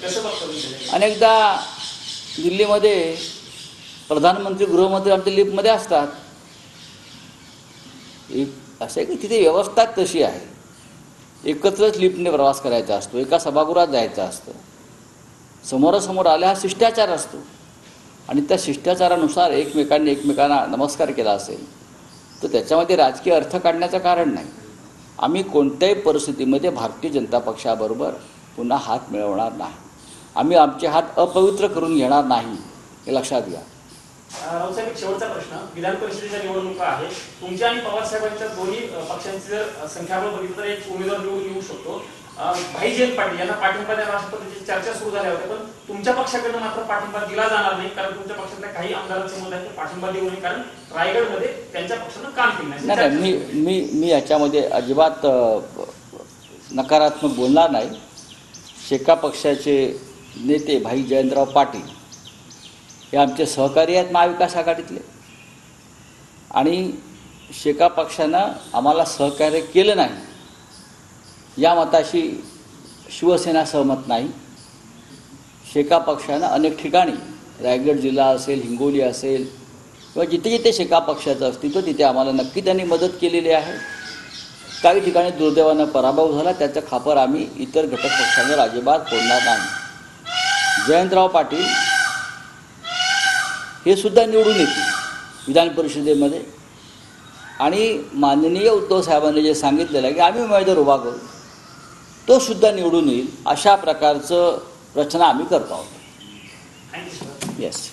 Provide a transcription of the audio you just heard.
कसं बघतो? अनेकदा दिल्लीमध्ये प्रधानमंत्री गृहमंत्री आमच्या लिफ्टमध्ये असतात. असं आहे की तिथे व्यवस्था तशी आहे. एकत्रच लिफ्टने प्रवास करायचा असतो, एका सभागृहात जायचं असतं, समोरासमोर आले हा शिष्टाचार असतो आणि त्या शिष्टाचारानुसार एकमेकांना नमस्कार केला असेल तर त्याच्यामध्ये राजकीय अर्थ काढण्याचं कारण नाही. आम्ही कोणत्याही परिस्थितीमध्ये भारतीय जनता पक्षाबरोबर पुन्हा हात मिळवणार नाही. आम्ही आमचे हात अपवित्र करून घेणार नाही, हे लक्षात घ्या. रावसाहेब, एक शेवटचा प्रश्न. विधान परिषदेच्या निवडणुका आहेत. तुमच्या आणि पवारसाहेबांच्या दोन्ही पक्षांची जर संख्याबळ बघितलं तर एक उमेदवार निवडून येऊ शकतो. भाई जयंत पाटील यांना पाठिंबा देणार अशा पद्धतीची चर्चा सुरू झाल्या होत्या, पण तुमच्या पक्षाकडनं मात्र पाठिंबा दिला जाणार नाही, कारण तुमच्या पक्षातल्या काही आमदारांचं मत आहे की पाठिंबा देऊ नये, कारण रायगडमध्ये त्यांच्या पक्षानं काम केलं नाही. मी याच्यामध्ये अजिबात नकारात्मक बोलणार नाही. शेका पक्षाचे नेते भाई जयंतराव पाटील हे आमचे सहकारी आहेत महाविकास आघाडीतले, आणि शेका पक्षानं आम्हाला सहकार्य केलं नाही या मताशी शिवसेना सहमत नाही. शेका पक्षानं अनेक ठिकाणी रायगड जिल्हा असेल, हिंगोली असेल किंवा जिथे जिथे शेका पक्षाचं अस्तित्व तिथे आम्हाला नक्की त्यांनी मदत केलेली आहे. काही ठिकाणी दुर्दैवानं पराभव झाला, त्याचं खापर आम्ही इतर घटक पक्षांवर अजिबात फोडणार नाही. जयंतराव पाटील हे सुद्धा निवडून येतील विधान परिषदेमध्ये, आणि माननीय उद्धव साहेबांनी जे सांगितलेलं आहे की आम्ही उमेदवार उभा करू, तो सुद्धा निवडून येईल, अशा प्रकारचं रचना आम्ही करतो आहोत. Thank you sir. येस.